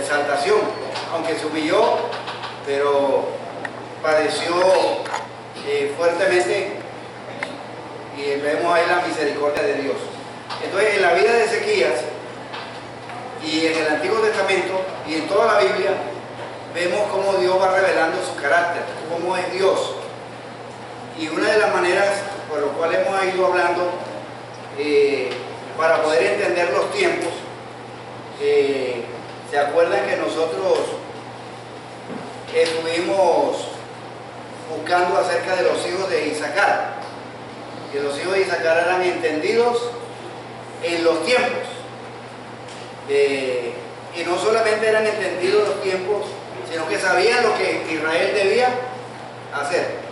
exaltación, aunque se humilló, pero padeció fuertemente, y vemos ahí la misericordia de Dios. Entonces, en la vida de Ezequías y en el Antiguo Testamento y en toda la Biblia, vemos cómo Dios va revelando su carácter, cómo es Dios. Y una de las maneras por las cuales hemos ido hablando para poder entender los tiempos, ¿se acuerdan que nosotros estuvimos buscando acerca de los hijos de Isaacar? Que los hijos de Isaacar eran entendidos en los tiempos. Y no solamente eran entendidos los tiempos, sino que sabían lo que Israel debía hacer.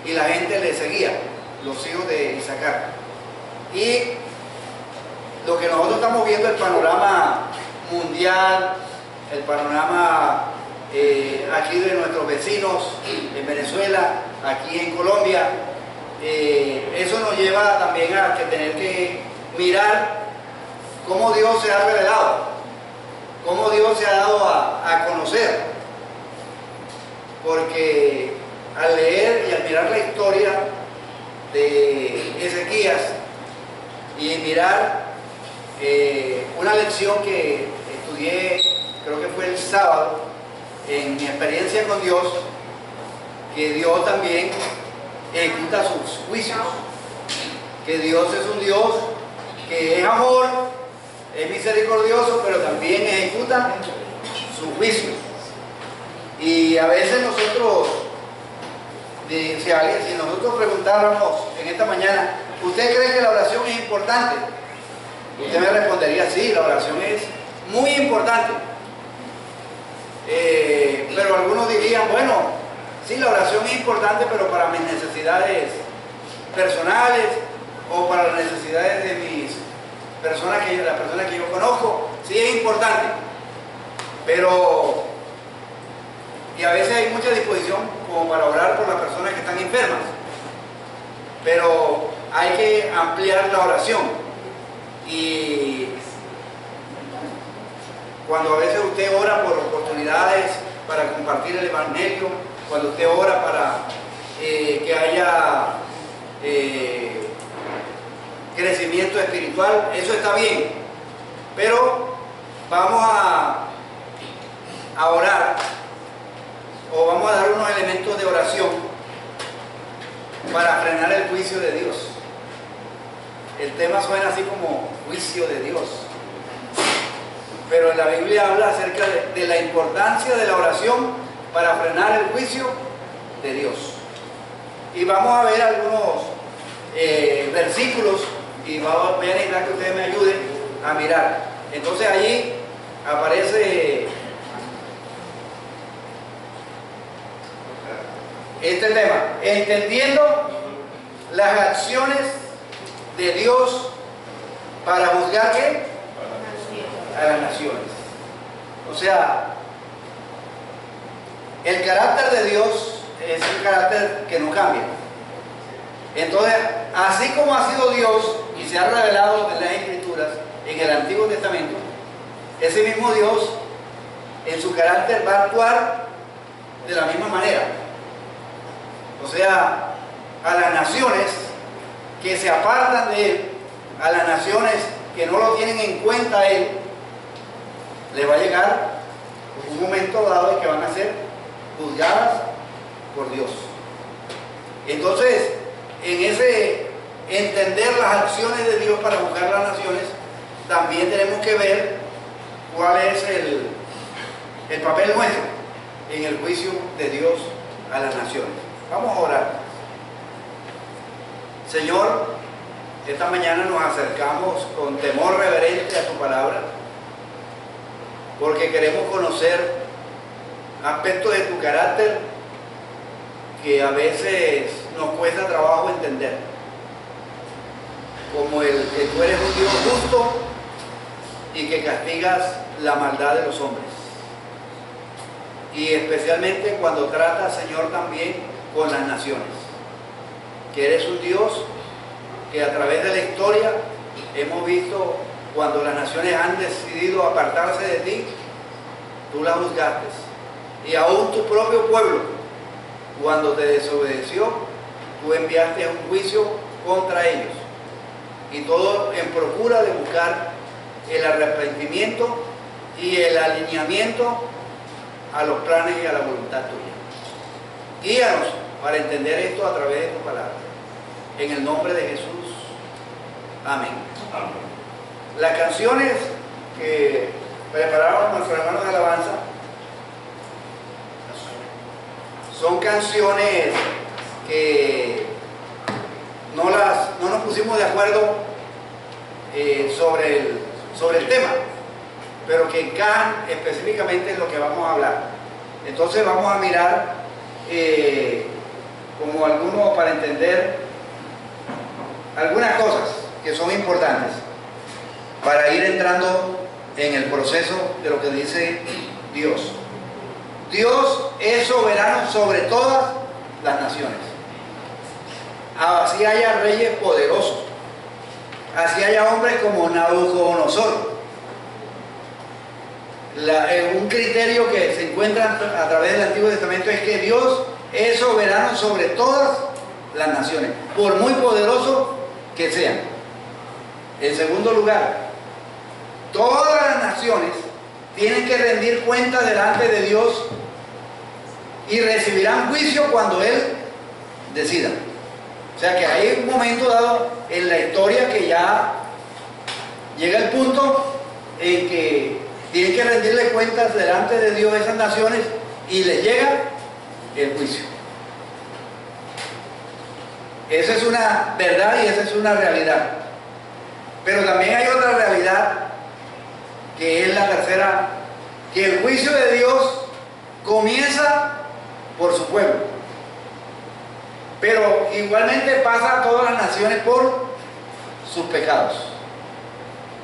Y la gente le seguía, los hijos de Isaacar. Y lo que nosotros estamos viendo, el panorama mundial, el panorama aquí de nuestros vecinos en Venezuela, aquí en Colombia, eso nos lleva también a tener que mirar cómo Dios se ha revelado, cómo Dios se ha dado a conocer. Porque al leer y al mirar la historia de Ezequías y mirar una lección que estudié, creo que fue el sábado, en mi experiencia con Dios, que Dios también ejecuta sus juicios, que Dios es un Dios que es amor, es misericordioso, pero también ejecuta sus juicios. Y a veces nosotros, si nosotros preguntáramos en esta mañana, ¿usted cree que la oración es importante? Usted me respondería, sí, la oración es muy importante. Pero algunos dirían, bueno, sí, la oración es importante, pero para mis necesidades personales o para las necesidades de las personas que yo conozco, sí es importante. Pero, y a veces hay mucha disposición como para orar por las personas que están enfermas, pero hay que ampliar la oración. Y cuando a veces usted ora por oportunidades para compartir el Evangelio, cuando usted ora para que haya crecimiento espiritual, eso está bien, pero vamos a orar, o vamos a dar unos elementos de oración para frenar el juicio de Dios. El tema suena así como juicio de Dios, pero la Biblia habla acerca de la importancia de la oración para frenar el juicio de Dios. Y vamos a ver algunos versículos y voy a necesitar que ustedes me ayuden a mirar. Entonces allí aparece este tema: entendiendo las acciones de Dios para juzgar ¿qué? A las naciones. O sea, el carácter de Dios es un carácter que no cambia. Entonces, así como ha sido Dios y se ha revelado en las Escrituras, en el Antiguo Testamento, ese mismo Dios en su carácter va a actuar de la misma manera. O sea, a las naciones que se apartan de Él, a las naciones que no lo tienen en cuenta a Él, le va a llegar un momento dado en que van a ser juzgadas por Dios. Entonces, en ese entender las acciones de Dios para juzgar las naciones, también tenemos que ver cuál es el papel nuestro en el juicio de Dios a las naciones. Vamos a orar. Señor, esta mañana nos acercamos con temor reverente a tu palabra, porque queremos conocer aspectos de tu carácter que a veces nos cuesta trabajo entender, como el que tú eres un Dios justo y que castigas la maldad de los hombres, y especialmente cuando tratas, Señor, también con las naciones, que eres un Dios que a través de la historia hemos visto cuando las naciones han decidido apartarse de ti, tú la juzgaste, y aún tu propio pueblo, cuando te desobedeció, tú enviaste un juicio contra ellos, y todo en procura de buscar el arrepentimiento y el alineamiento a los planes y a la voluntad tuya. Guíanos para entender esto a través de tu palabra. En el nombre de Jesús. Amén. Amén. Las canciones que prepararon nuestros hermanos de alabanza son canciones que no nos pusimos de acuerdo sobre el tema, pero que encajan específicamente en lo que vamos a hablar. Entonces vamos a mirar como algunos para entender algunas cosas que son importantes para ir entrando en el proceso de lo que dice Dios. Dios es soberano sobre todas las naciones. Así haya reyes poderosos, así haya hombres como Nabucodonosor. Un criterio que se encuentra a través del Antiguo Testamento es que Dios es soberano sobre todas las naciones, por muy poderosos que sean. En segundo lugar, todas las naciones tienen que rendir cuenta delante de Dios y recibirán juicio cuando Él decida. O sea que hay un momento dado en la historia que ya llega el punto en que tienen que rendirle cuentas delante de Dios a esas naciones y les llega el juicio. Esa es una verdad y esa es una realidad. Pero también hay otra realidad que es la tercera, que el juicio de Dios comienza por su pueblo, pero igualmente pasa a todas las naciones por sus pecados.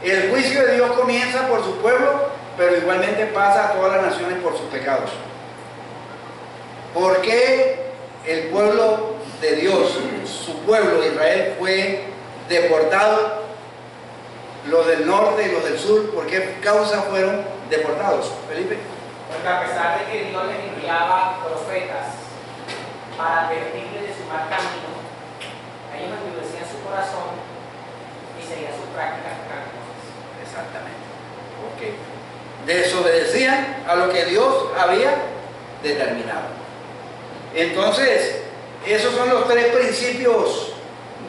El juicio de Dios comienza por su pueblo, pero igualmente pasa a todas las naciones por sus pecados. ¿Por qué el pueblo de Dios, su pueblo Israel, fue deportado? Los del norte y los del sur, ¿por qué causa fueron deportados? Felipe. Porque a pesar de que Dios les enviaba profetas para advertirles de su mal camino, ellos endurecían su corazón y seguían sus prácticas pecaminosas. Exactamente. Ok. Desobedecían a lo que Dios había determinado. Entonces, esos son los tres principios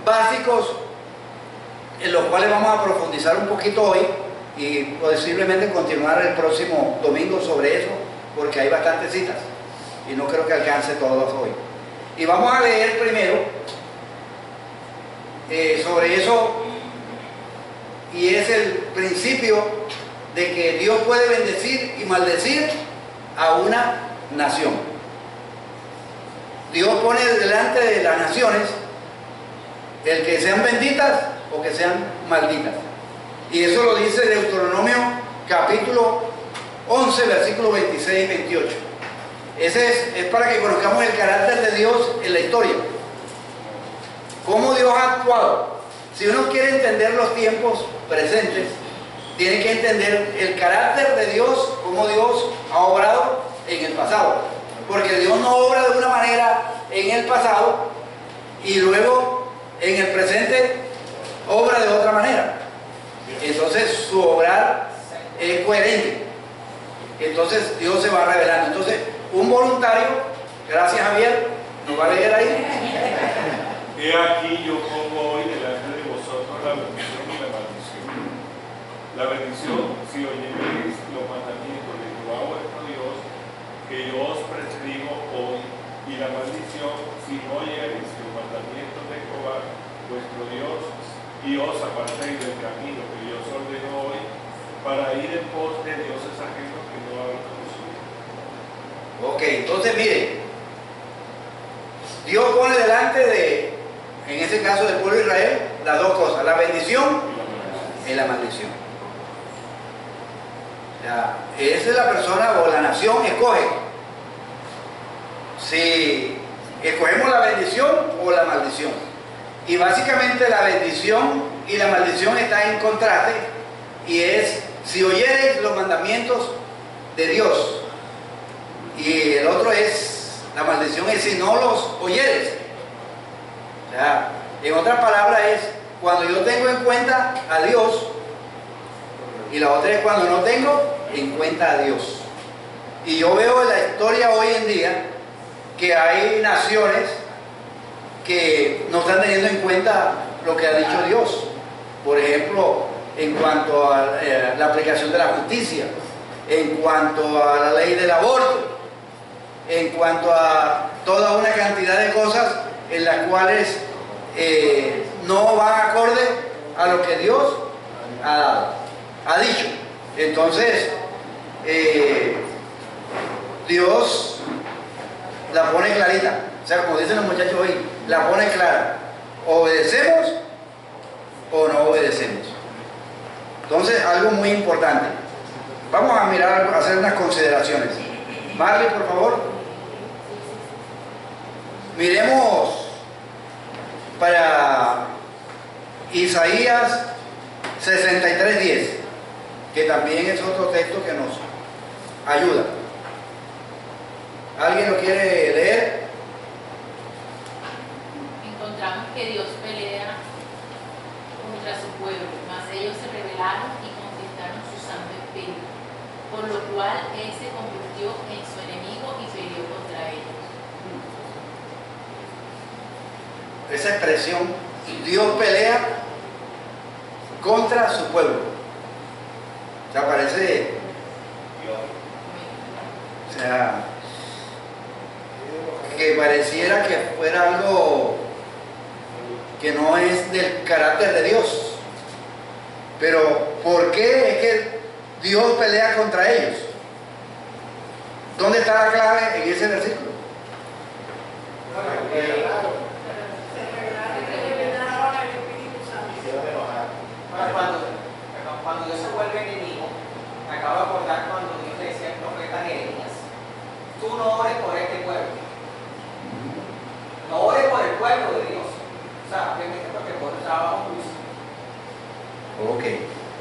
básicos en los cuales vamos a profundizar un poquito hoy y posiblemente continuar el próximo domingo sobre eso, porque hay bastantes citas y no creo que alcance todos hoy. Y vamos a leer primero sobre eso, y es el principio de que Dios puede bendecir y maldecir a una nación. Dios pone delante de las naciones el que sean benditas o que sean malditas. Y eso lo dice Deuteronomio capítulo 11, versículos 26 y 28. Ese es para que conozcamos el carácter de Dios en la historia. Cómo Dios ha actuado. Si uno quiere entender los tiempos presentes, tiene que entender el carácter de Dios, cómo Dios ha obrado en el pasado. Porque Dios no obra de una manera en el pasado y luego en el presente obra de otra manera. Entonces su obrar es coherente. Entonces Dios se va revelando. Entonces un voluntario, gracias Javier, nos va a leer ahí. He aquí yo pongo hoy delante de vosotros la bendición y la maldición. La bendición, si oyereis los mandamientos de Jehová vuestro Dios, que yo os prescribo hoy, y la maldición, si no oyereis los mandamientos de Jehová vuestro Dios, y os apartéis del camino que yo os ordeno hoy, para ir en pos de dioses ajenos que no habéis conocido. Ok, entonces mire, Dios pone delante de, en ese caso del pueblo de Israel, las dos cosas, la bendición y la maldición. O sea, esa es la persona o la nación escoge si escogemos la bendición o la maldición. Y básicamente la bendición y la maldición están en contraste, y es: si oyereis los mandamientos de Dios. Y el otro es, la maldición es si no los oyeres. O sea, en otras palabras es cuando yo tengo en cuenta a Dios, y la otra es cuando no tengo en cuenta a Dios. Y yo veo en la historia hoy en día que hay naciones que no están teniendo en cuenta lo que ha dicho Dios. Por ejemplo, en cuanto a la aplicación de la justicia, en cuanto a la ley del aborto, en cuanto a toda una cantidad de cosas en las cuales no van acorde a lo que Dios ha dicho. Entonces, Dios la pone clarita. O sea, como dicen los muchachos hoy, la pone clara. ¿Obedecemos o no obedecemos? Entonces, algo muy importante. Vamos a mirar, a hacer unas consideraciones. Marley, por favor. Miremos para Isaías 63:10, que también es otro texto que nos ayuda. ¿Alguien lo quiere leer? Encontramos que Dios pelea contra su pueblo, mas ellos se rebelaron y conquistaron su santo espíritu, por lo cual Él se convirtió en su enemigo y peleó contra ellos. Esa expresión, Dios pelea contra su pueblo. O sea, parece, o sea, que pareciera que fuera algo que no es del carácter de Dios. Pero ¿por qué es que Dios pelea contra ellos? ¿Dónde está la clave en ese versículo? Cuando Dios se vuelve enemigo, me acabo de acordar cuando Dios le decía al profeta Jeremías: tú no ores por este pueblo, no ores por el pueblo de Dios. O sea, obviamente porque el pueblo estaba bajo juicio. Ok,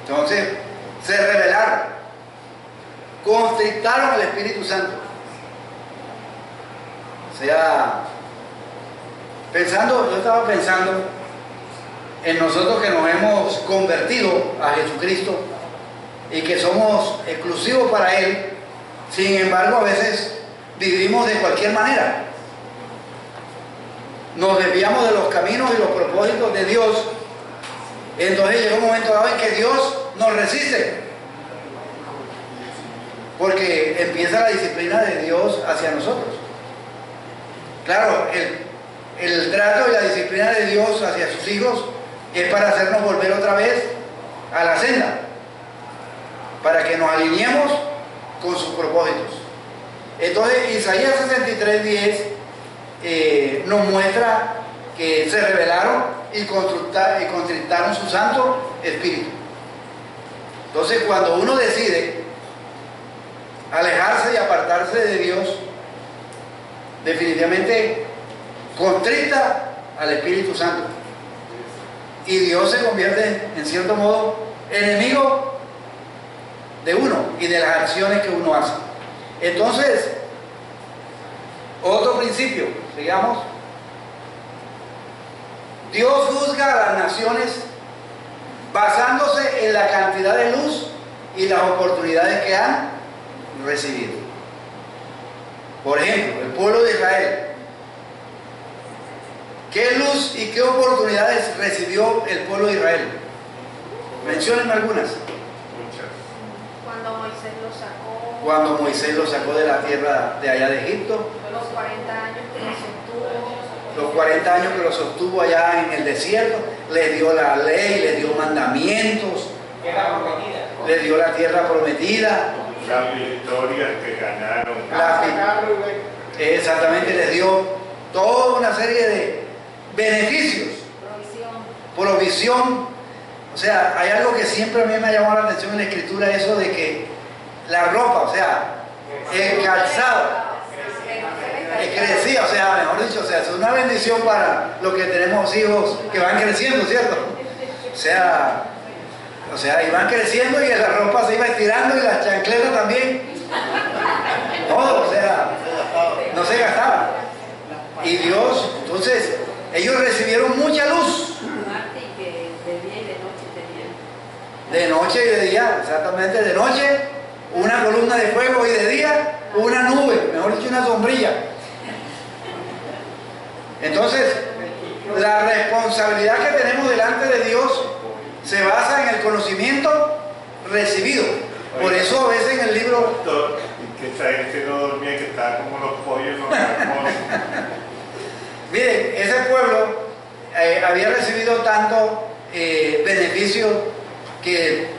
entonces se rebelaron, constrictaron al Espíritu Santo. O sea, yo estaba pensando en nosotros que nos hemos convertido a Jesucristo y que somos exclusivos para Él. Sin embargo, a veces vivimos de cualquier manera. Nos desviamos de los caminos y los propósitos de Dios. Entonces llega un momento dado en que Dios nos resiste, porque empieza la disciplina de Dios hacia nosotros. Claro, el trato y la disciplina de Dios hacia sus hijos es para hacernos volver otra vez a la senda, para que nos alineemos con sus propósitos. Entonces Isaías 63:10 nos muestra que se rebelaron y contristaron su santo espíritu. Entonces, cuando uno decide alejarse y apartarse de Dios, definitivamente contrista al Espíritu Santo, y Dios se convierte en cierto modo enemigo de uno y de las acciones que uno hace. Entonces, otro principio, digamos, Dios juzga a las naciones basándose en la cantidad de luz y las oportunidades que han recibido. Por ejemplo, el pueblo de Israel, ¿qué luz y qué oportunidades recibió el pueblo de Israel? Menciónenme algunas. Cuando Moisés lo sacó. Cuando Moisés lo sacó de la tierra de allá de Egipto. Los 40 años que lo sostuvo. Los 40 años que lo sostuvo allá en el desierto. Le dio la ley, le dio mandamientos. Tierra prometida. Le dio la tierra prometida. Las victorias que ganaron. Exactamente, les dio toda una serie de beneficios. Provisión. O sea, hay algo que siempre a mí me ha llamado la atención en la escritura, eso de que la ropa, o sea, el calzado, crecía, o sea, mejor dicho, o sea, es una bendición para los que tenemos hijos que van creciendo, ¿cierto? O sea, y van creciendo y la ropa se iba estirando y las chancletas también. día, exactamente de noche, una columna de fuego y de día, una nube, mejor dicho, una sombrilla. Entonces, la responsabilidad que tenemos delante de Dios se basa en el conocimiento recibido. Por eso a veces en el libro... Que esta gente no dormía, que estaba como los pollos en los calmones. Miren, ese pueblo había recibido tanto beneficio que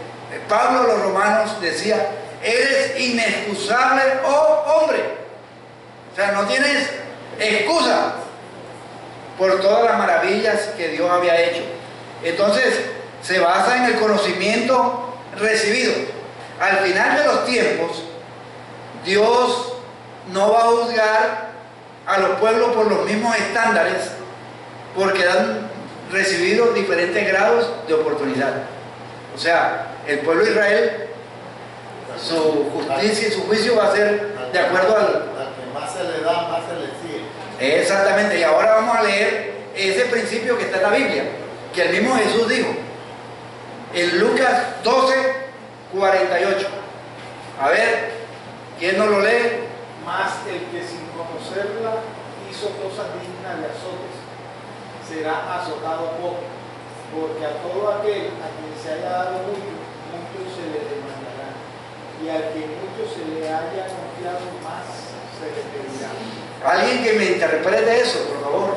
Pablo a los romanos decía: eres inexcusable, oh hombre. O sea, no tienes excusa por todas las maravillas que Dios había hecho. Entonces, se basa en el conocimiento recibido. Al final de los tiempos, Dios no va a juzgar a los pueblos por los mismos estándares, porque han recibido diferentes grados de oportunidad. O sea, el pueblo de Israel, su justicia y su juicio va a ser de acuerdo al que más se le da, más se le sigue. Exactamente, y ahora vamos a leer ese principio que está en la Biblia, que el mismo Jesús dijo en Lucas 12:48. A ver, ¿quién nos lo lee? Mas el que sin conocerla hizo cosas dignas de azotes, será azotado poco, porque a todo aquel a quien se haya dado mucho, mucho se le demandará, y al que mucho se le haya confiado, más se le pedirá. Alguien que me interprete eso, por favor.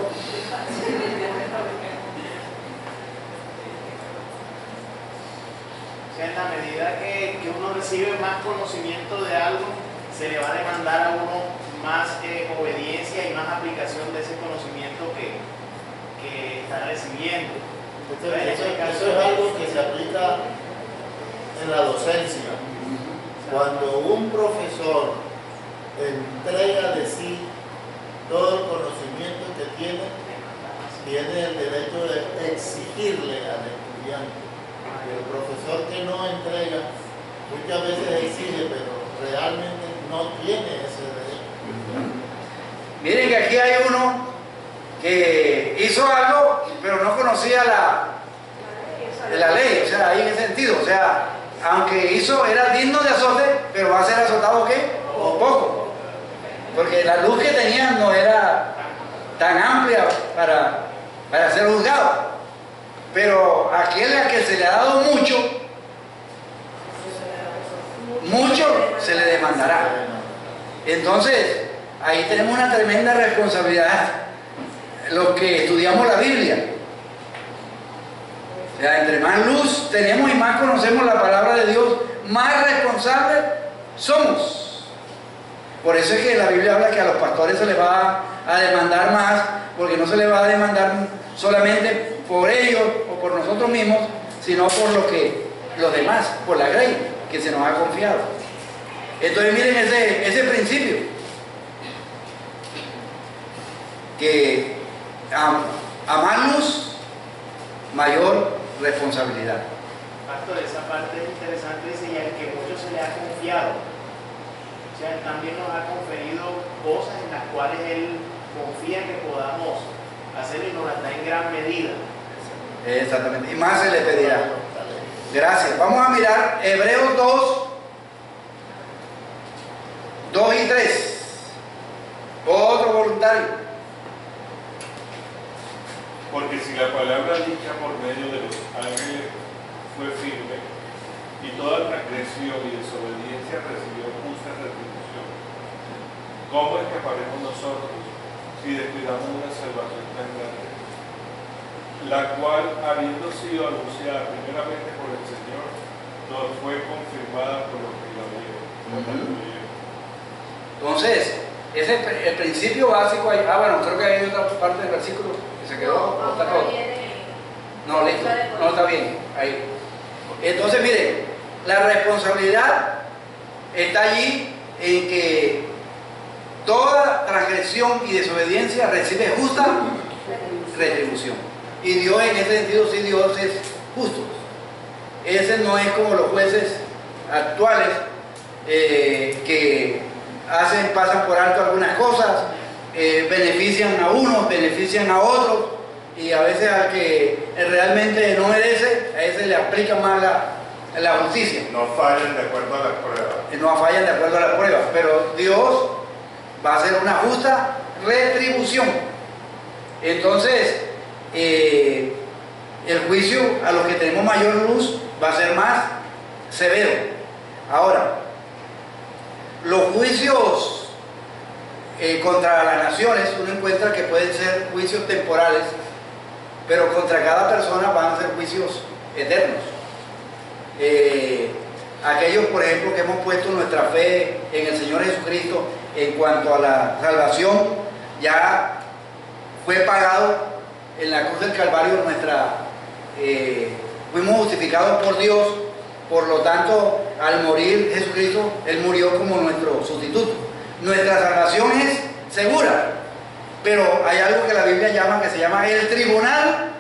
O sea, en la medida que uno recibe más conocimiento de algo, se le va a demandar a uno más obediencia y más aplicación de ese conocimiento que está recibiendo. Eso es algo que se aplica en la docencia. Cuando un profesor entrega de sí todo el conocimiento que tiene el derecho de exigirle al estudiante. El profesor que no entrega muchas veces exige, pero realmente no tiene ese derecho. Miren que aquí hay uno que hizo algo, pero no conocía la ley, o sea, ahí en ese sentido, o sea, aunque hizo, era digno de azote, pero va a ser azotado ¿qué? O poco, porque la luz que tenía no era tan amplia para ser juzgado. Pero aquel a que se le ha dado mucho, mucho se le demandará. Entonces, ahí tenemos una tremenda responsabilidad los que estudiamos la Biblia. O sea, entre más luz tenemos y más conocemos la palabra de Dios, más responsables somos. Por eso es que la Biblia habla que a los pastores se les va a demandar más, porque no se les va a demandar solamente por ellos o por nosotros mismos, sino por los demás, por la grey que se nos ha confiado. Entonces miren ese principio, que a más luz, mayor responsabilidad. Pastor, esa parte es interesante, dice, y al que mucho se le ha confiado. O sea, él también nos ha conferido cosas en las cuales Él confía que podamos hacerlo y nos las da en gran medida. Exactamente, y más se le pedirá. Gracias. Vamos a mirar Hebreos 2 y 3. Otro voluntario. Porque si la palabra dicha por medio de los ángeles fue firme, y toda transgresión y desobediencia recibió justa retribución, ¿cómo escaparemos nosotros si descuidamos una salvación tan grande, la cual, habiendo sido anunciada primeramente por el Señor, nos fue confirmada por los que la oyeron? Entonces, ese es el principio básico. Bueno, creo que hay otra parte del versículo que se quedó. No, ¿Está todo? No, listo. No, está bien. Ahí. Entonces, miren, la responsabilidad está allí en que toda transgresión y desobediencia recibe justa retribución. Y Dios, en ese sentido, sí, Dios es justo. Ese no es como los jueces actuales que pasan por alto algunas cosas, benefician a unos, benefician a otros, y a veces al que realmente no merece, a ese le aplica más en la justicia. No fallen de acuerdo a las pruebas. No fallan de acuerdo a las pruebas, pero Dios va a hacer una justa retribución. Entonces, el juicio a los que tenemos mayor luz va a ser más severo. Ahora, los juicios contra las naciones, uno encuentra que pueden ser juicios temporales, pero contra cada persona van a ser juicios eternos. Aquellos, por ejemplo, que hemos puesto nuestra fe en el Señor Jesucristo en cuanto a la salvación, ya fue pagado en la cruz del Calvario fuimos justificados por Dios, por lo tanto, al morir Jesucristo, Él murió como nuestro sustituto. Nuestra salvación es segura, pero hay algo que la Biblia llama, que se llama el tribunal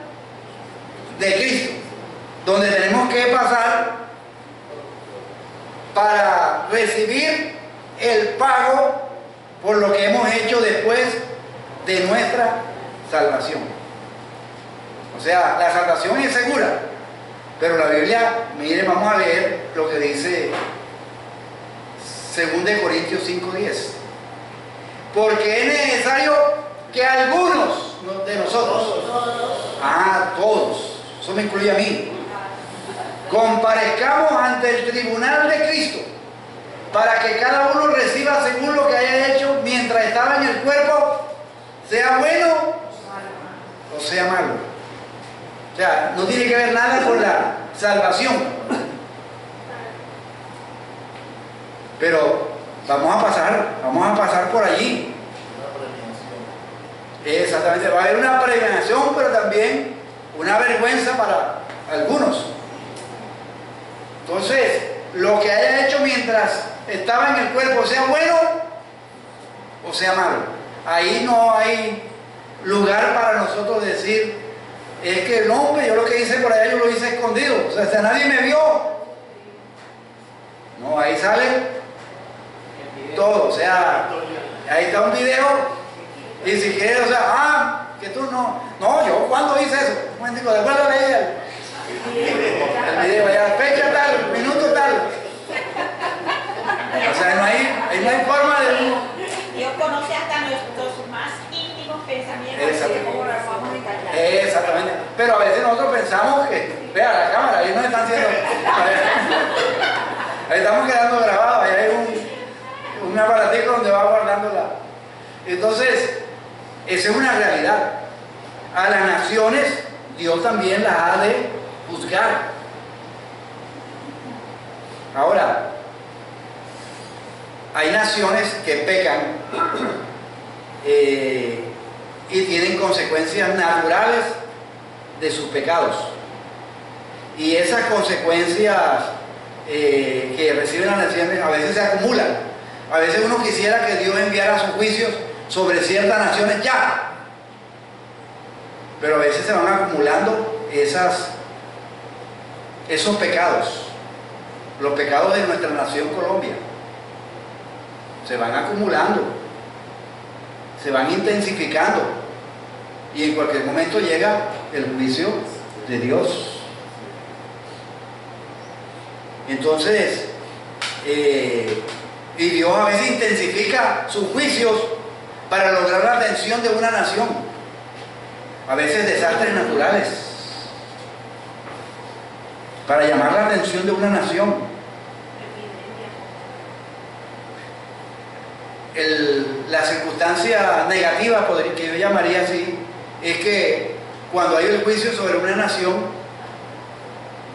de Cristo, donde tenemos que pasar para recibir el pago por lo que hemos hecho después de nuestra salvación. O sea, la salvación es segura, pero la Biblia, miren, vamos a leer lo que dice 2 Corintios 5:10. Porque es necesario que algunos de nosotros, todos, eso me incluye a mí, comparezcamos ante el tribunal de Cristo, para que cada uno reciba según lo que haya hecho mientras estaba en el cuerpo, sea bueno o sea malo. O sea, no tiene que ver nada con la salvación. Pero vamos a pasar por allí. Exactamente, va a haber una premiación, pero también una vergüenza para algunos. Entonces, lo que haya hecho mientras estaba en el cuerpo, sea bueno o sea malo, ahí no hay lugar para nosotros decir, es que no, hombre, yo lo que hice por allá yo lo hice escondido, o sea, nadie me vio. No, ahí sale todo, o sea, ahí está un video, y si quieres, o sea, que tú no, yo cuando hice eso, un momentico, después lo leí el video, ya, fecha tal, minuto tal. O sea, no hay forma de... Dios conoce hasta nuestros más íntimos pensamientos. Exactamente. Exactamente. Pero a veces nosotros pensamos que, vea la cámara, ahí nos están haciendo... Ahí estamos quedando grabados, ahí hay un aparatico donde va guardando la... Entonces, esa es una realidad. A las naciones, Dios también las ha de juzgar. Ahora, hay naciones que pecan y tienen consecuencias naturales de sus pecados. Y esas consecuencias que reciben las naciones a veces se acumulan. A veces uno quisiera que Dios enviara sus juicios sobre ciertas naciones ya. Pero a veces se van acumulando esos pecados. Los pecados de nuestra nación Colombia se van acumulando, se van intensificando y en cualquier momento llega el juicio de Dios. Entonces, y Dios a veces intensifica sus juicios para lograr la atención de una nación. A veces desastres naturales, para llamar la atención de una nación. La circunstancia negativa, que yo llamaría así, es que cuando hay el juicio sobre una nación,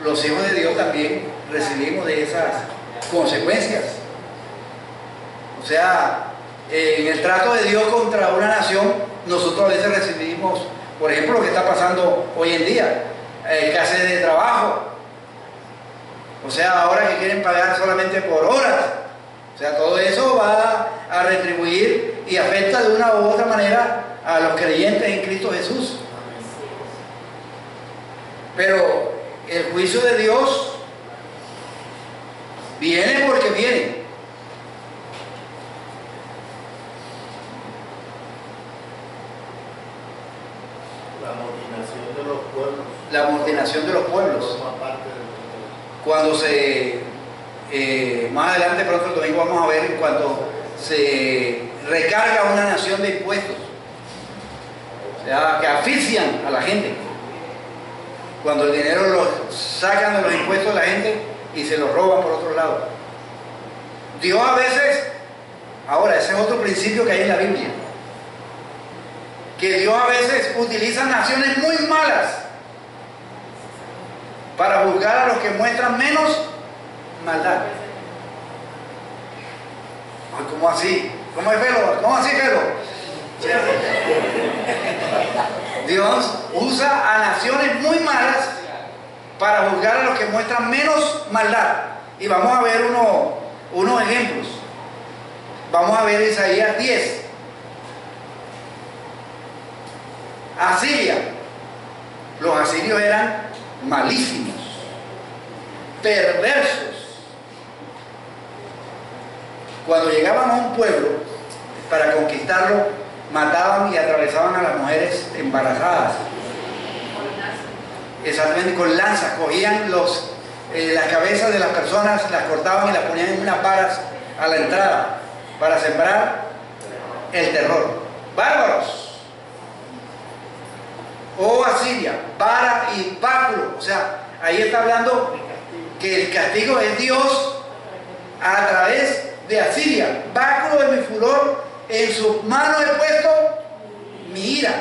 los hijos de Dios también recibimos de esas consecuencias. O sea, en el trato de Dios contra una nación, nosotros a veces recibimos, por ejemplo, lo que está pasando hoy en día, escasez de trabajo. O sea, ahora que quieren pagar solamente por horas. O sea, todo eso va a retribuir y afecta de una u otra manera a los creyentes en Cristo Jesús. Pero el juicio de Dios viene porque viene. La amotinación de los pueblos. La amotinación de los pueblos. Forma parte del cuando más adelante, pronto el domingo vamos a ver en cuanto se recarga una nación de impuestos, o sea, que asfixian a la gente, cuando el dinero lo sacan de los impuestos de la gente y se lo roban por otro lado. Dios a veces, ahora ese es otro principio que hay en la Biblia, que Dios a veces utiliza naciones muy malas para juzgar a los que muestran menos maldad. ¿Cómo así? ¿Cómo es, Felo? ¿Cómo así, Felo? Dios usa a naciones muy malas para juzgar a los que muestran menos maldad. Y vamos a ver unos ejemplos. Vamos a ver Isaías 10. Asiria. Los asirios eran malísimos, perversos. Cuando llegaban a un pueblo, para conquistarlo, mataban y atravesaban a las mujeres embarazadas. Exactamente, con lanzas. Cogían las cabezas de las personas, las cortaban y las ponían en unas varas a la entrada para sembrar el terror. ¡Bárbaros! Oh Asiria, vara y báculo. O sea, ahí está hablando que el castigo es Dios a través de Asiria. Báculo de mi furor, en sus manos he puesto mi ira.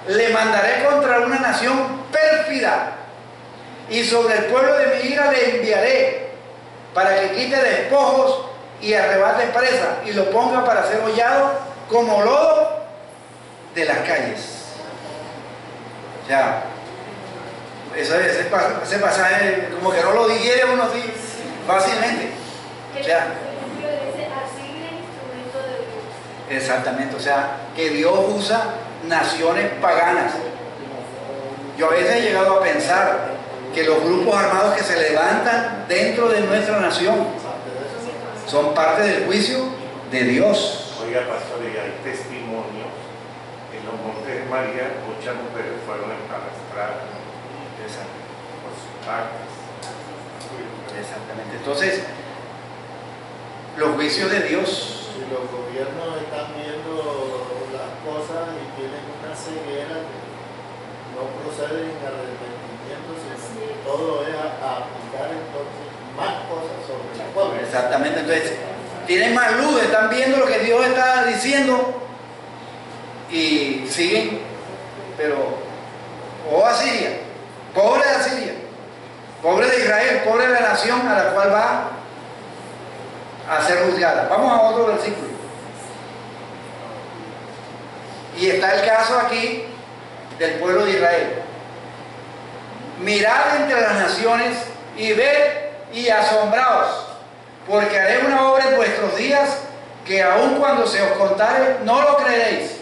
Le mandaré contra una nación pérfida, y sobre el pueblo de mi ira le enviaré, para que quite despojos y arrebate presa, y lo ponga para ser hollado como lodo de las calles. O sea, ese pasaje como que no lo digiere uno así fácilmente. O sea, exactamente, o sea, que Dios usa naciones paganas. Yo a veces he llegado a pensar que los grupos armados que se levantan dentro de nuestra nación son parte del juicio de Dios. Oiga, pastor, y hay testimonios en los Montes de María, muchas mujeres fueron empalastradas por sus actos. Exactamente. Entonces, los juicios de Dios. Si los gobiernos están viendo las cosas y tienen una ceguera que no proceden en arrepentimiento, sino todo es a aplicar entonces más cosas sobre la pueblo. Exactamente. Entonces, tienen más luz, están viendo lo que Dios está diciendo y siguen, pero oh Asiria, pobre de Asiria, pobre de Israel, pobre de la nación a la cual va a ser juzgada. Vamos a otro versículo. Y está el caso aquí del pueblo de Israel. Mirad entre las naciones y ved y asombraos, porque haré una obra en vuestros días que aun cuando se os contare no lo creeréis.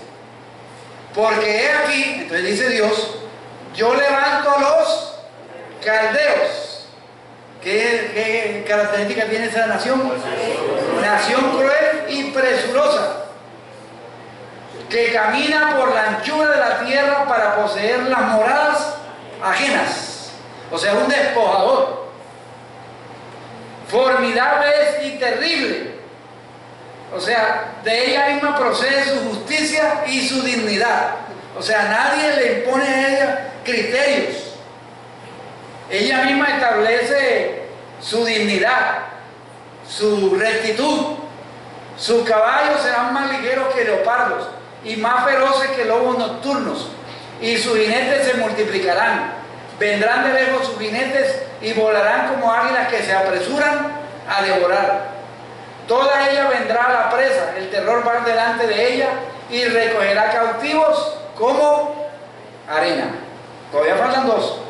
Porque he aquí, entonces dice Dios, yo levanto a los caldeos. ¿Qué característica tiene esa nación? Nación cruel y presurosa, que camina por la anchura de la tierra para poseer las moradas ajenas. O sea, un despojador. Formidable es y terrible. O sea, de ella misma procede su justicia y su dignidad. O sea, nadie le impone a ella criterios. Ella misma establece su dignidad, su rectitud. Sus caballos serán más ligeros que leopardos y más feroces que lobos nocturnos, y sus jinetes se multiplicarán. Vendrán de lejos sus jinetes y volarán como águilas que se apresuran a devorar. Toda ella vendrá a la presa, el terror va delante de ella y recogerá cautivos como arena. Todavía faltan dos.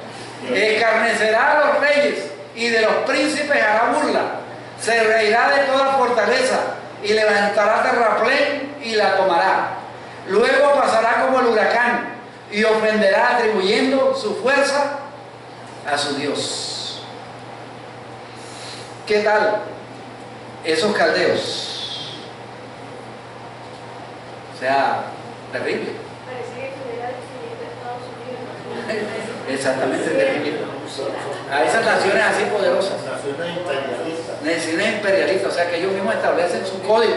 Escarnecerá a los reyes y de los príncipes hará burla. Se reirá de toda fortaleza y levantará terraplén y la tomará. Luego pasará como el huracán y ofenderá atribuyendo su fuerza a su Dios. ¿Qué tal esos caldeos? O sea, terrible. Parece que estuviera definiendo Estados Unidos. Exactamente, terrible. a esas naciones así poderosas. Naciones imperialistas. Naciones imperialistas, o sea que ellos mismos establecen su código.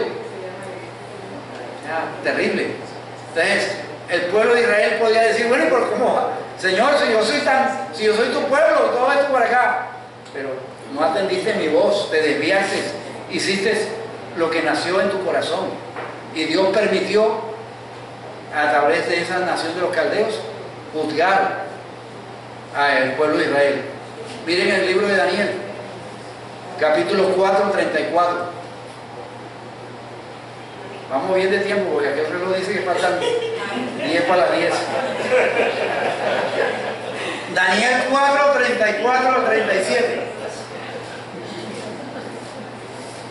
Terrible. Entonces, el pueblo de Israel podía decir, bueno, pero ¿cómo? Señor, si yo soy tu pueblo y todo esto por acá, pero no atendiste mi voz, te desviaste, hiciste lo que nació en tu corazón. Y Dios permitió, a través de esa nación de los caldeos, juzgar al pueblo de Israel. Miren el libro de Daniel, capítulo 4, 34. Vamos bien de tiempo, porque aquel reloj dice que faltan 10 para las 10. Daniel 4, 34 al 37.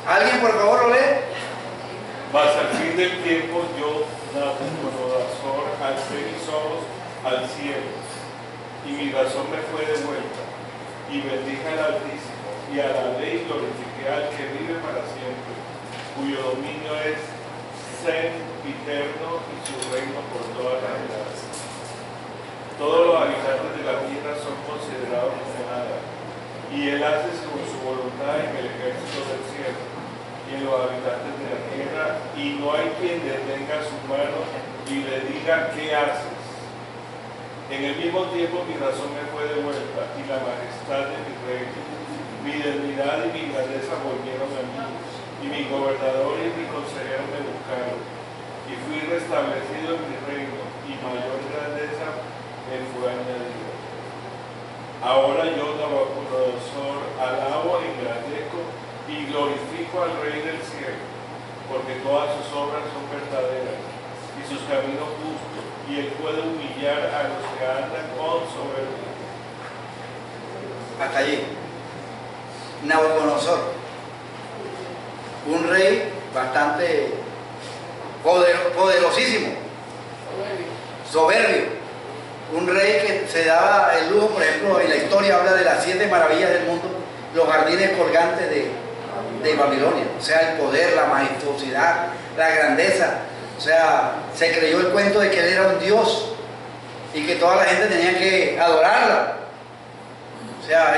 ¿Alguien por favor lo lee? Mas al fin del tiempo yo, Nabucodonosor, alcé mis ojos al cielo, y mi razón me fue devuelta, y bendije al Altísimo, y a la ley glorifiqué al que vive para siempre, cuyo dominio es sempiterno y su reino por todas las edades. Todos los habitantes de la tierra son considerados como nada, y él hace según su voluntad en el ejército del cielo y en los habitantes de la tierra, y no hay quien detenga su mano y le diga ¿qué haces? En el mismo tiempo mi razón me fue devuelta, y la majestad de mi reino, mi dignidad y mi grandeza volvieron a mí, y mi gobernador y mi consejero me buscaron, y fui restablecido en mi reino, y mayor grandeza me fue añadida. Ahora yo, Nabucodonosor, alabo, engrandezco y glorifico al Rey del cielo, porque todas sus obras son verdaderas y sus caminos justos, y él puede humillar a los que andan con soberbia. Hasta allí. Nabucodonosor, un rey bastante poderosísimo, soberbio. Un rey que se daba el lujo, por ejemplo, en la historia habla de las 7 maravillas del mundo, los jardines colgantes de Babilonia. O sea, el poder, la majestuosidad, la grandeza. O sea, se creyó el cuento de que él era un dios y que toda la gente tenía que adorarla. O sea,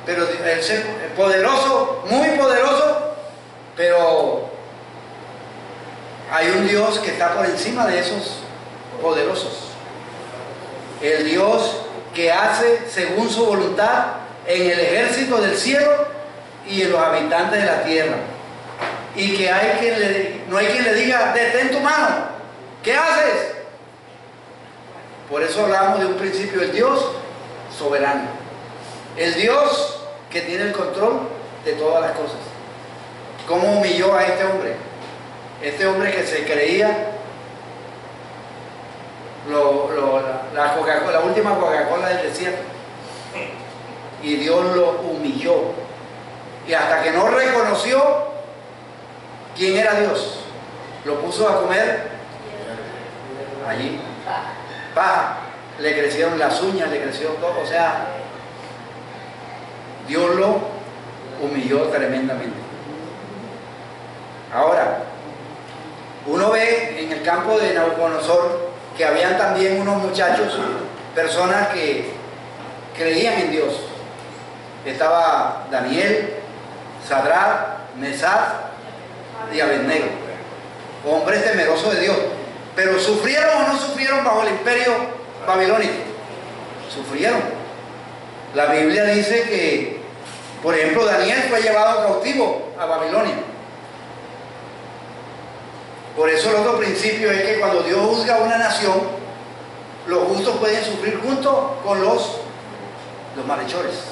pero ese poderoso, muy poderoso, pero hay un Dios que está por encima de esos poderosos. El Dios que hace según su voluntad en el ejército del cielo y en los habitantes de la tierra. Y que no hay quien le diga, detén tu mano, ¿qué haces? Por eso hablamos de un principio, el Dios soberano. El Dios que tiene el control de todas las cosas. ¿Cómo humilló a este hombre? Este hombre que se creía la última Coca-Cola del desierto, y Dios lo humilló, y hasta que no reconoció quién era Dios, lo puso a comer allí paja, le crecieron las uñas, le creció todo. O sea, Dios lo humilló tremendamente. Ahora, uno ve en el campo de Nabucodonosor que habían también unos muchachos, personas que creían en Dios. Estaba Daniel, Sadrach, Mesach y Abednego, hombres temerosos de Dios. Pero ¿sufrieron o no sufrieron bajo el imperio babilónico? Sufrieron. La Biblia dice que, por ejemplo, Daniel fue llevado cautivo a Babilonia. Por eso el otro principio es que cuando Dios juzga a una nación, los justos pueden sufrir junto con los malhechores.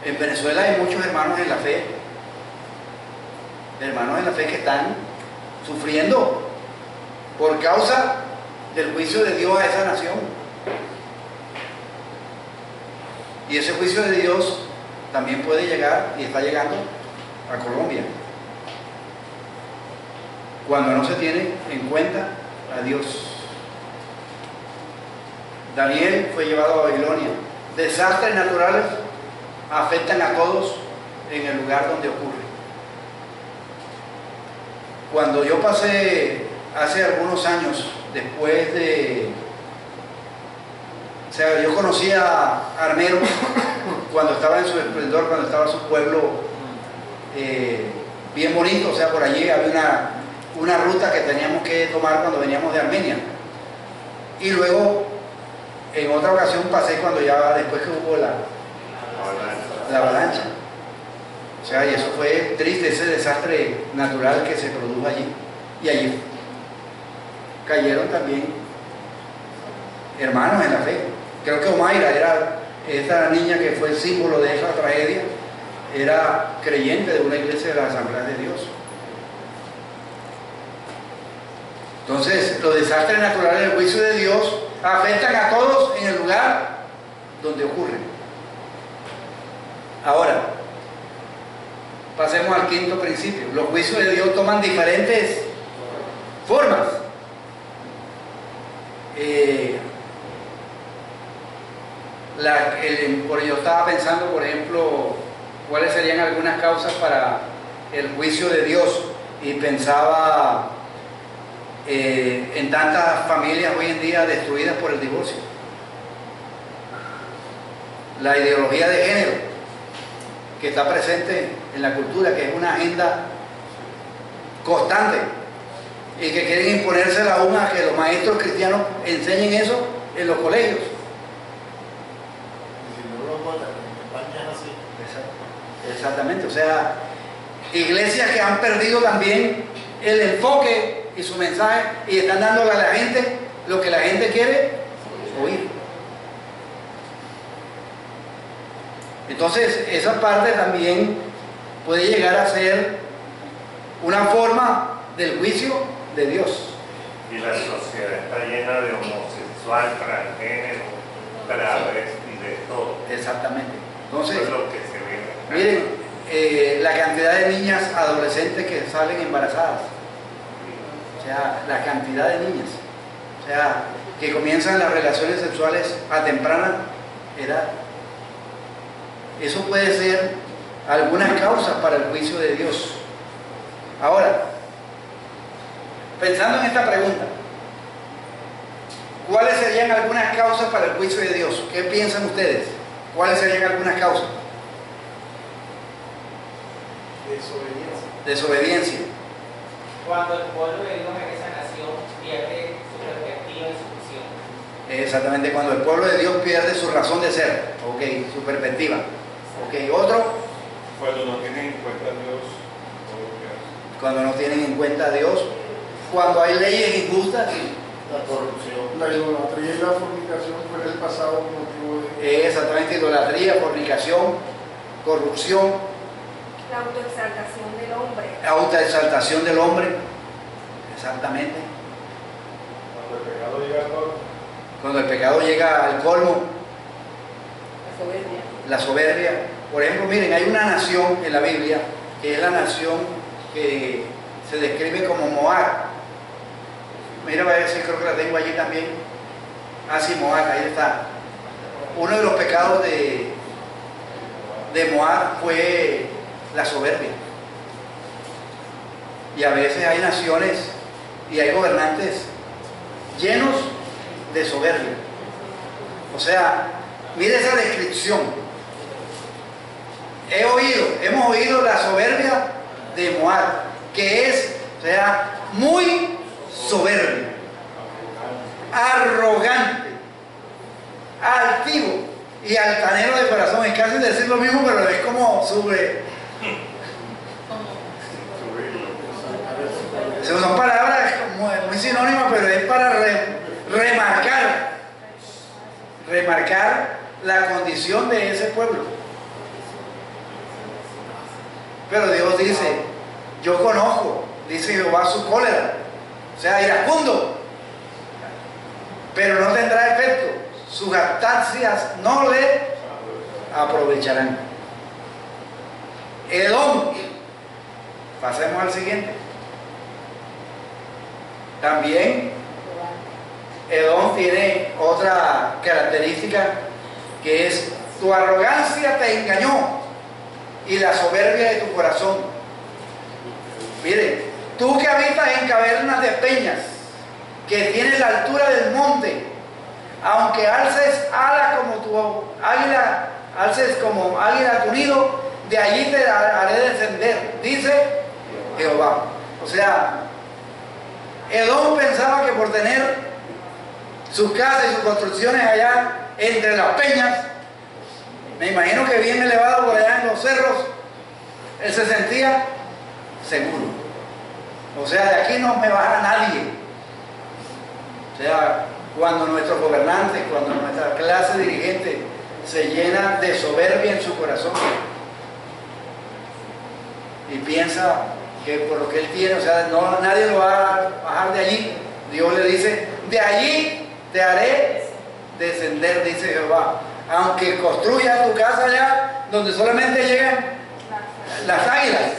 En Venezuela hay muchos hermanos en la fe, que están sufriendo por causa del juicio de Dios a esa nación. Y ese juicio de Dios también puede llegar, y está llegando, a Colombia, cuando no se tiene en cuenta a Dios. Daniel fue llevado a Babilonia. Desastres naturales afectan a todos en el lugar donde ocurre. Cuando yo pasé hace algunos años, después O sea, yo conocí a Armero cuando estaba en su esplendor, cuando estaba su pueblo bien bonito. O sea, por allí había una ruta que teníamos que tomar cuando veníamos de Armenia. Y luego, en otra ocasión pasé cuando ya después que hubo la avalancha. O sea, y eso fue triste, ese desastre natural que se produjo allí. Y allí cayeron también hermanos en la fe. Creo que Omaira era esta niña que fue el símbolo de esa tragedia, era creyente de una iglesia de la Asamblea de Dios. Entonces, los desastres naturales del juicio de Dios afectan a todos en el lugar donde ocurren. Ahora, pasemos al quinto principio. Los juicios de Dios toman diferentes formas. Yo estaba pensando, por ejemplo, cuáles serían algunas causas para el juicio de Dios, y pensaba en tantas familias hoy en día destruidas por el divorcio, la ideología de género que está presente en la cultura, que es una agenda constante y que quieren imponérsela aún a que los maestros cristianos enseñen eso en los colegios. Exactamente, o sea, iglesias que han perdido también el enfoque y su mensaje y están dándole a la gente lo que la gente quiere oír. Entonces, esa parte también puede llegar a ser una forma del juicio de Dios. Y la sociedad está llena de homosexual, transgénero, travesti, de todo. Exactamente. Entonces, eso es lo que se ve. Miren, la cantidad de niñas adolescentes que salen embarazadas, o sea, la cantidad de niñas, o sea, que comienzan las relaciones sexuales a temprana edad. Eso puede ser algunas causas para el juicio de Dios. Ahora, pensando en esta pregunta, ¿cuáles serían algunas causas para el juicio de Dios? ¿Qué piensan ustedes? ¿Cuáles serían algunas causas? Desobediencia. Cuando el pueblo de Dios en esa nación pierde su perspectiva y su visión. Exactamente, cuando el pueblo de Dios pierde su razón de ser, ok, su perspectiva. Ok, otro. Cuando no tienen en cuenta a Dios, todo lo que hacen. Cuando no tienen en cuenta a Dios, cuando hay leyes injustas. La corrupción, la idolatría y la fornicación fue en el pasado motivo de... Exactamente, idolatría, fornicación, corrupción. La autoexaltación del hombre. Autoexaltación del hombre. Exactamente. Cuando el pecado llega al colmo. Cuando el pecado llega al colmo. La soberbia. La soberbia. Por ejemplo, miren, hay una nación en la Biblia que es la nación que se describe como Moab. Mira, voy a decir, creo que la tengo allí también. Ah, sí, Moab, ahí está. Uno de los pecados de Moab fue la soberbia. Y a veces hay naciones y hay gobernantes llenos de soberbia. O sea, mire esa descripción. Hemos oído la soberbia de Moab, que es, o sea, muy soberbio, arrogante, altivo y altanero de corazón. Es casi decir lo mismo, pero es como sube. Son palabras muy sinónimas, pero es para remarcar la condición de ese pueblo. Pero Dios dice, yo conozco, dice Jehová, su cólera, o sea, iracundo, pero no tendrá efecto, sus jactancias no le aprovecharán. Edom, pasemos al siguiente. También Edom tiene otra característica, que es: tu arrogancia te engañó y la soberbia de tu corazón. Mire, tú que habitas en cavernas de peñas, que tienes la altura del monte, aunque alces alas como tu águila, alces como águila tu nido, de allí te haré descender, dice Jehová. O sea, Edom pensaba que por tener sus casas y sus construcciones allá entre las peñas, me imagino que bien elevado por allá en los cerros, él se sentía seguro. O sea, de aquí no me baja nadie. O sea, cuando nuestros gobernantes, cuando nuestra clase dirigente se llena de soberbia en su corazón y piensa que por lo que él tiene, o sea, no, nadie lo va a bajar de allí, Dios le dice, de allí te haré descender, dice Jehová, aunque construyas tu casa allá donde solamente llegan las águilas,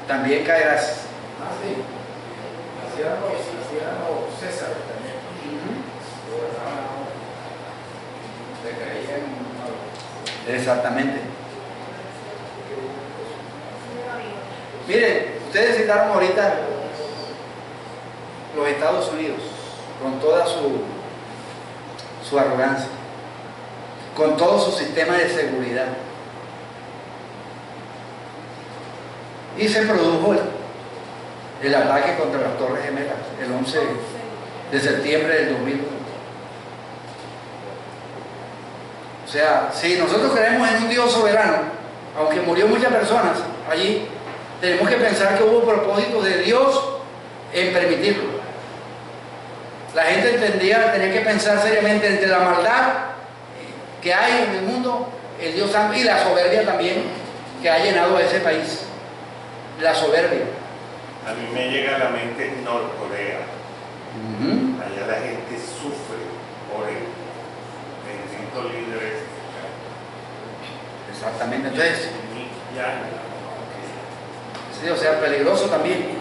también caerás. Así eran los Césares también. Se creían. Exactamente. Miren, ustedes citaron ahorita los Estados Unidos, con toda su arrogancia, con todo su sistema de seguridad. Y se produjo el ataque contra las Torres Gemelas, el 11 de septiembre del 2001. O sea, si nosotros creemos en un Dios soberano, aunque murió muchas personas allí, tenemos que pensar que hubo propósito de Dios en permitirlo. La gente tenía que pensar seriamente entre la maldad que hay en el mundo, el Dios santo, y la soberbia también que ha llenado a ese país. La soberbia. A mí me llega a la mente Norcorea. Allá la gente sufre por el bendito líder. Exactamente, entonces, Ya. sí, o sea, peligroso también.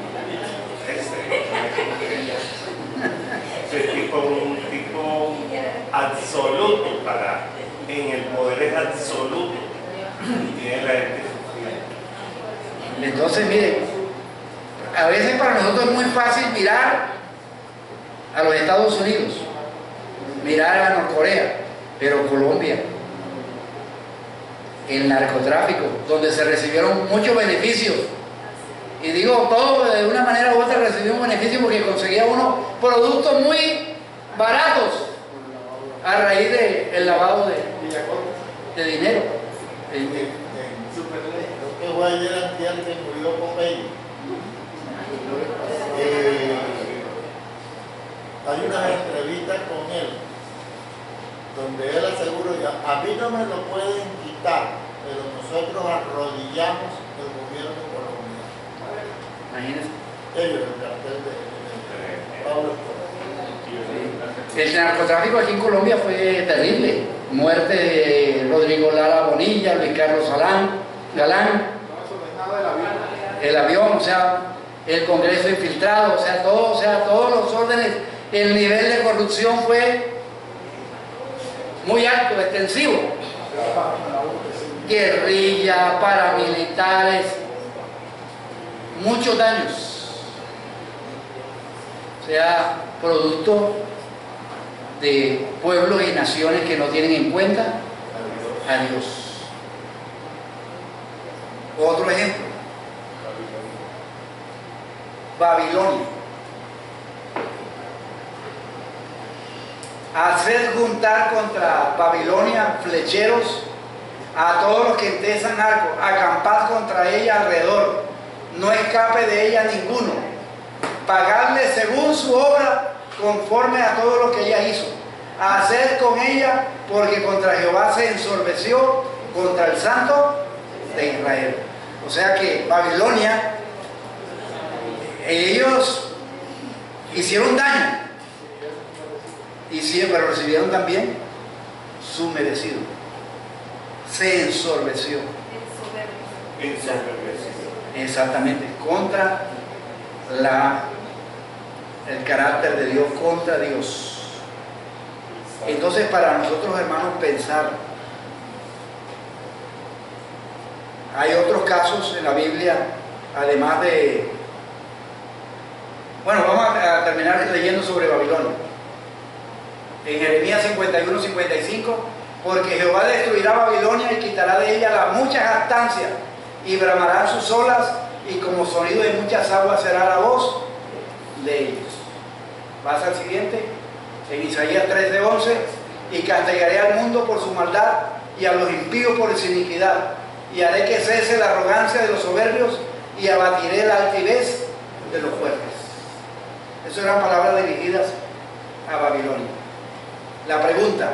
Ese tipo, un tipo absoluto en el poder es absoluto. Y tiene la gente sufriendo. Entonces, miren, a veces para nosotros es muy fácil mirar a los Estados Unidos, mirar a Norcorea, pero Colombia, el narcotráfico, donde se recibieron muchos beneficios. Y digo, todos de una manera u otra recibimos beneficios porque conseguía unos productos muy baratos a raíz del lavado de dinero. Creo que fue ayer antier que murió Popeye. Hay unas entrevistas con él donde él aseguró ya, a mí no me lo pueden quitar, pero nosotros arrodillamos el gobierno colombiano. Imagínense. Ellos, el cartel de Pablo Escobar. El narcotráfico aquí en Colombia fue terrible. Muerte de Rodrigo Lara Bonilla, Luis Carlos Galán, el avión, o sea, el Congreso infiltrado, o sea, todos los órdenes, el nivel de corrupción fue muy alto, extensivo. Guerrilla, paramilitares, muchos daños. O sea, producto de pueblos y naciones que no tienen en cuenta a Dios. Otro ejemplo, Babilonia. Hacer juntar contra Babilonia flecheros a todos los que entesan arco, acampad contra ella alrededor, no escape de ella ninguno, pagarle según su obra, conforme a todo lo que ella hizo, hacer con ella, porque contra Jehová se ensorbeció, contra el Santo de Israel. O sea que Babilonia, ellos hicieron daño, y sí, pero recibieron también su merecido. Se ensorbeció. Exactamente, contra el carácter de Dios, contra Dios. Entonces, para nosotros, hermanos, pensar, hay otros casos en la Biblia, además de, Bueno, vamos a terminar leyendo sobre Babilonia. En Jeremías 51-55, porque Jehová destruirá Babilonia y quitará de ella la mucha jactancia, y bramarán sus olas, y como sonido de muchas aguas será la voz de ellos. Pasa al siguiente, en Isaías 13:11, y castigaré al mundo por su maldad, y a los impíos por su iniquidad, y haré que cese la arrogancia de los soberbios, y abatiré la altivez de los fuertes. Esas eran palabras dirigidas a Babilonia. La pregunta: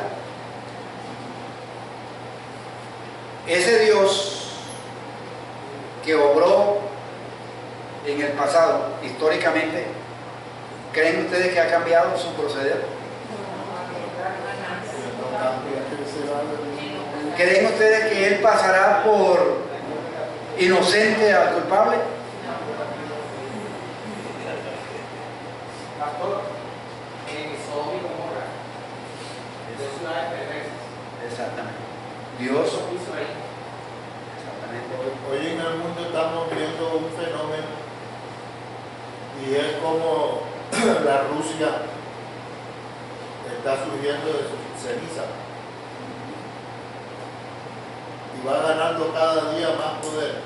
ese Dios que obró en el pasado, históricamente, ¿creen ustedes que ha cambiado su proceder? ¿Creen ustedes que Él pasará por inocente al culpable? Pastor, en Sodoma y Gomorra, dos ciudades perversas. Exactamente. Dios. Hizo ahí. Exactamente. Hoy en el mundo estamos viendo un fenómeno y es como la Rusia está surgiendo de su ceniza y va ganando cada día más poder.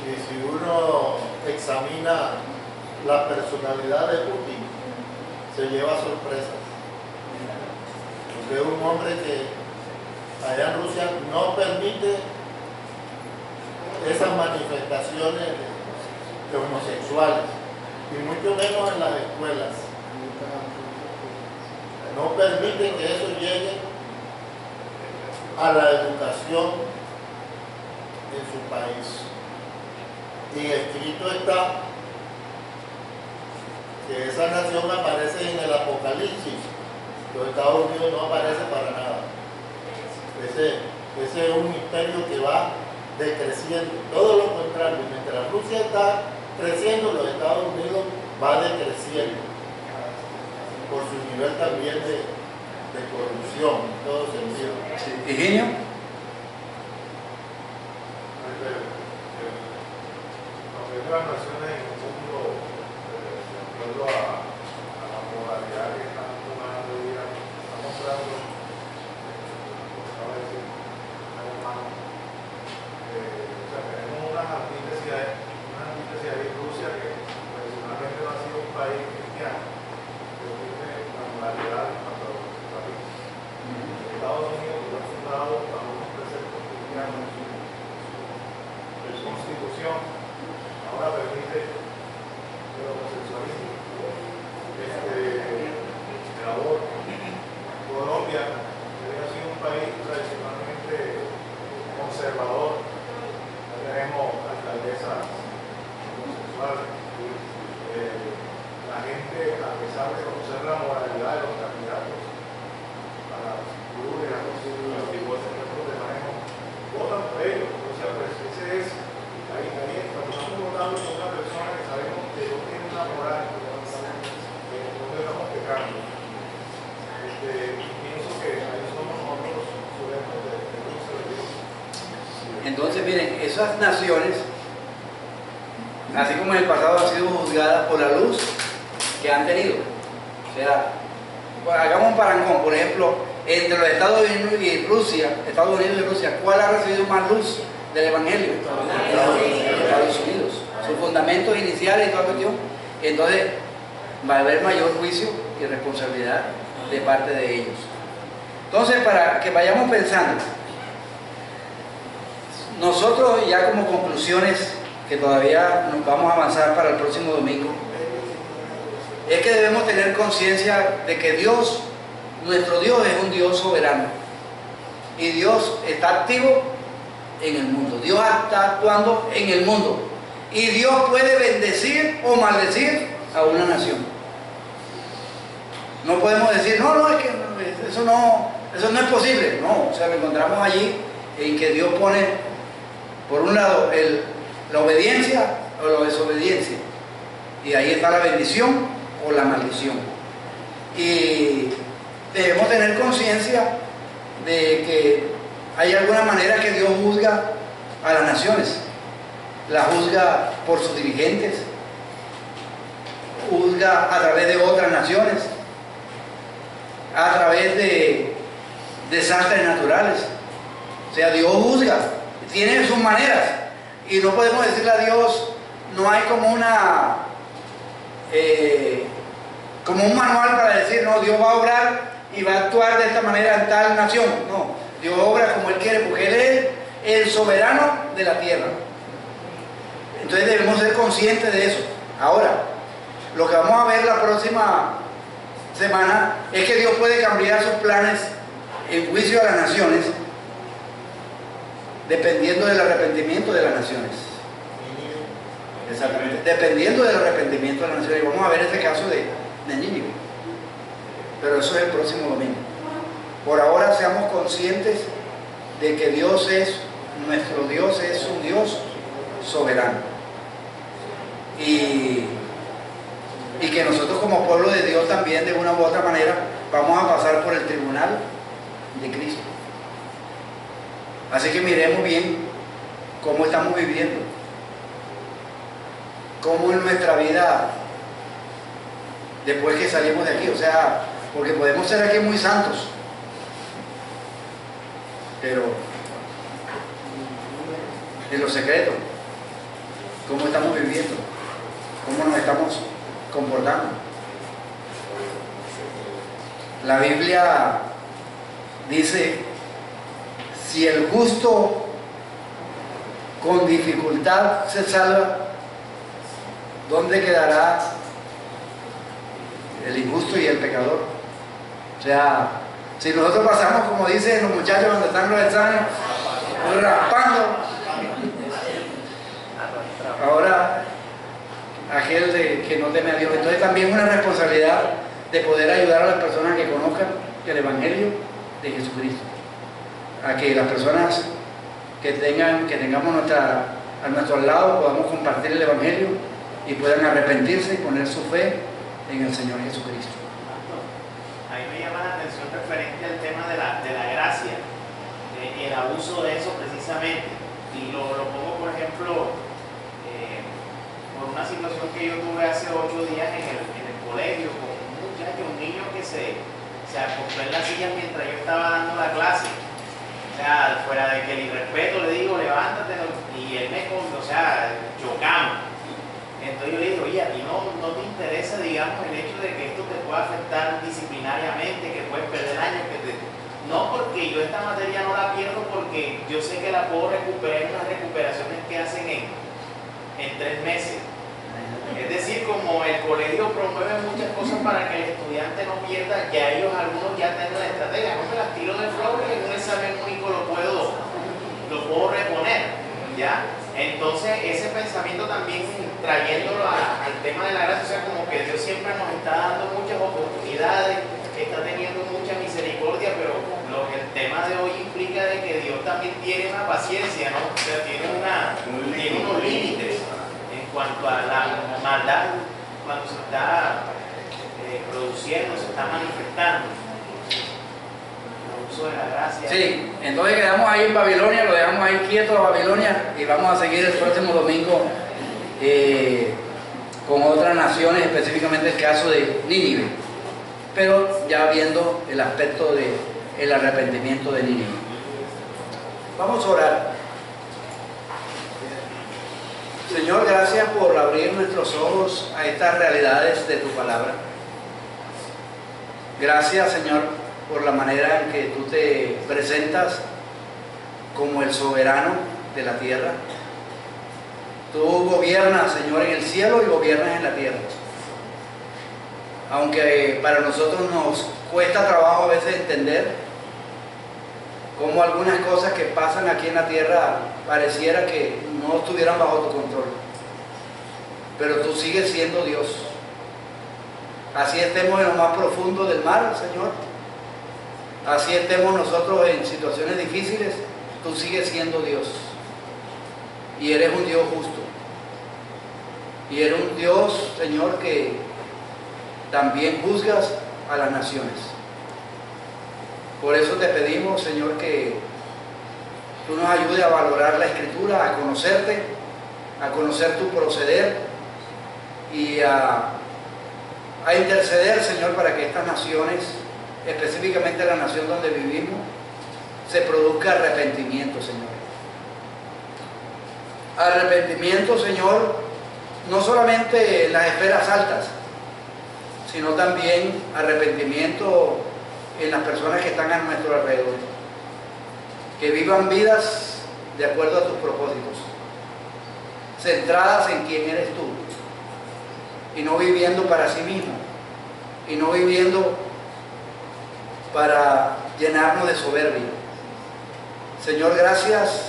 Y si uno examina la personalidad de Putin, se lleva sorpresas, porque es un hombre que allá en Rusia no permite esas manifestaciones de homosexuales, y mucho menos en las escuelas. No permite que eso llegue a la educación en su país. Y escrito está que esa nación aparece en el Apocalipsis. Los Estados Unidos no aparece para nada. Ese es un imperio que va decreciendo. Todo lo contrario, mientras Rusia está creciendo, los Estados Unidos va decreciendo por su nivel también de corrupción en todo sentido. Higinio. Las naciones en el mundo, de acuerdo a la moralidad que están tomando hoy día, está mostrando, acaba de decir, hermano, tenemos unas antítesis ahí en Rusia, que tradicionalmente no ha sido un país cristiano, pero tiene la moralidad en cuanto a los países. Estados Unidos ha fundado algunos preceptos cristianos en su constitución. Ahora permite el homosexualismo, el aborto. Colombia, que ha sido un país tradicionalmente conservador, no tenemos alcaldesas homosexuales. La gente, a pesar de conocer la moralidad de los candidatos a las curules, a los antiguos centros de manejo, votan por ellos. O sea, pues ese es. Ahí, cuando estamos votando con una persona que sabemos que no tiene una moral, no estamos pecando. Pienso que ahí somos nosotros sujetos de Dios. Entonces, miren, esas naciones, así como en el pasado, han sido juzgadas por la luz que han tenido. O sea, pues, hagamos un parangón, por ejemplo, entre los Estados Unidos y Rusia, ¿cuál ha recibido más luz del Evangelio? Estados Unidos. Sus fundamentos iniciales y toda cuestión. Entonces va a haber mayor juicio y responsabilidad de parte de ellos. Entonces, para que vayamos pensando, nosotros ya como conclusiones que todavía nos vamos a avanzar para el próximo domingo, es que debemos tener conciencia de que Dios, nuestro Dios, es un Dios soberano, y Dios está activo en el mundo. Dios está actuando en el mundo, y Dios puede bendecir o maldecir a una nación. No podemos decir, no, es que eso no es posible. No, o sea, lo encontramos allí en que Dios pone, por un lado, la obediencia o la desobediencia, y ahí está la bendición o la maldición. Y debemos tener conciencia de que hay alguna manera que Dios juzga a las naciones. La juzga por sus dirigentes, juzga a través de otras naciones, a través de desastres naturales. O sea, Dios juzga, tiene sus maneras, y no podemos decirle a Dios, no hay como un manual para decir, no, Dios va a obrar y va a actuar de esta manera en tal nación. No, Dios obra como Él quiere, porque Él es el soberano de la tierra. Entonces debemos ser conscientes de eso. Ahora, lo que vamos a ver la próxima semana es que Dios puede cambiar sus planes en juicio a las naciones dependiendo del arrepentimiento de las naciones. Exactamente, dependiendo del arrepentimiento de las naciones. Y vamos a ver este caso de Nínive, pero eso es el próximo domingo. Por ahora seamos conscientes de que nuestro Dios es un Dios soberano, y que nosotros como pueblo de Dios también de una u otra manera vamos a pasar por el tribunal de Cristo. Así que miremos bien cómo estamos viviendo, cómo en nuestra vida después que salimos de aquí, o sea, porque podemos ser aquí muy santos, pero en lo secreto, cómo estamos viviendo, cómo nos estamos comportando. La Biblia dice, si el justo con dificultad se salva, ¿dónde quedará el injusto y el pecador? O sea, si nosotros pasamos, como dicen los muchachos cuando están en los exámenes, raspando, ahora aquel que no teme a Dios. Entonces también es una responsabilidad de poder ayudar a las personas que conozcan el Evangelio de Jesucristo, a que las personas que tengamos a nuestro lado podamos compartir el Evangelio y puedan arrepentirse y poner su fe en el Señor Jesucristo. A mí me llama la atención referente al tema de la gracia, el abuso de eso precisamente, y lo pongo por ejemplo por una situación que yo tuve hace 8 días en el colegio con un muchacho, un niño que se acostó en la silla mientras yo estaba dando la clase. O sea, fuera de que el irrespeto le digo, levántate, y él chocamos. Entonces yo le digo, oye, a ti no te interesa, digamos, el hecho de que esto te pueda afectar disciplinariamente, que puedes perder años, no, porque yo esta materia no la pierdo porque yo sé que la puedo recuperar en unas recuperaciones que hacen en 3 meses. Es decir, como el colegio promueve muchas cosas para que el estudiante no pierda, ya ellos algunos ya tienen la estrategia, no me las tiro del flow y en un examen único lo puedo reponer, ¿ya? Entonces ese pensamiento también trayéndolo al tema de la gracia, o sea, como que Dios siempre nos está dando muchas oportunidades, está teniendo mucha misericordia, pero el tema de hoy implica de que Dios también tiene una paciencia, ¿no? O sea, tiene unos límites en cuanto a la maldad cuando se está produciendo, se está manifestando. El uso de la gracia. Sí, entonces quedamos ahí en Babilonia, lo dejamos ahí quieto a Babilonia y vamos a seguir el próximo domingo con otras naciones, específicamente el caso de Nínive, pero ya viendo el aspecto del arrepentimiento de Nínive. Vamos a orar. Señor, gracias por abrir nuestros ojos a estas realidades de tu palabra. Gracias, Señor, por la manera en que tú te presentas como el soberano de la tierra. Tú gobiernas, Señor, en el cielo y gobiernas en la tierra. Aunque para nosotros nos cuesta trabajo a veces entender cómo algunas cosas que pasan aquí en la tierra pareciera que no estuvieran bajo tu control. Pero tú sigues siendo Dios. Así estemos en lo más profundo del mar, Señor. Así estemos nosotros en situaciones difíciles, tú sigues siendo Dios. Y eres un Dios justo. Y eres un Dios, Señor, que también juzgas a las naciones. Por eso te pedimos, Señor, que tú nos ayudes a valorar la Escritura, a conocerte, a conocer tu proceder y a a interceder, Señor, para que estas naciones, específicamente la nación donde vivimos, se produzca arrepentimiento, Señor. Arrepentimiento, Señor, no solamente en las esferas altas, sino también arrepentimiento en las personas que están a nuestro alrededor. Que vivan vidas de acuerdo a tus propósitos, centradas en quién eres tú, y no viviendo para sí mismo, y no viviendo para llenarnos de soberbia. Señor, gracias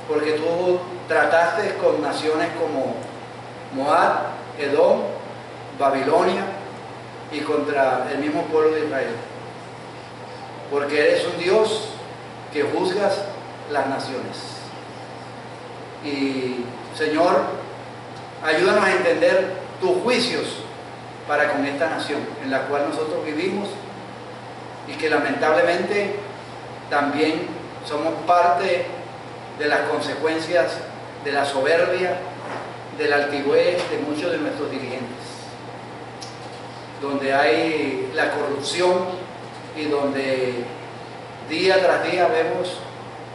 porque tú trataste con naciones como Moab, Edom, Babilonia y contra el mismo pueblo de Israel, porque eres un Dios que juzgas las naciones. Y Señor, ayúdanos a entender tus juicios para con esta nación en la cual nosotros vivimos, y que lamentablemente también somos parte de las consecuencias de la soberbia, de la altivez de muchos de nuestros dirigentes, donde hay la corrupción y donde día tras día vemos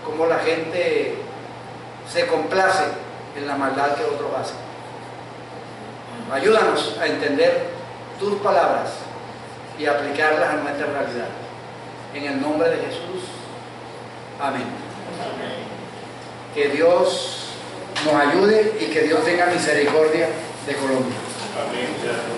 cómo la gente se complace en la maldad que otros hacen. Ayúdanos a entender tus palabras y aplicarlas a nuestra realidad. En el nombre de Jesús. Amén. Que Dios nos ayude y que Dios tenga misericordia de Colombia. Amén.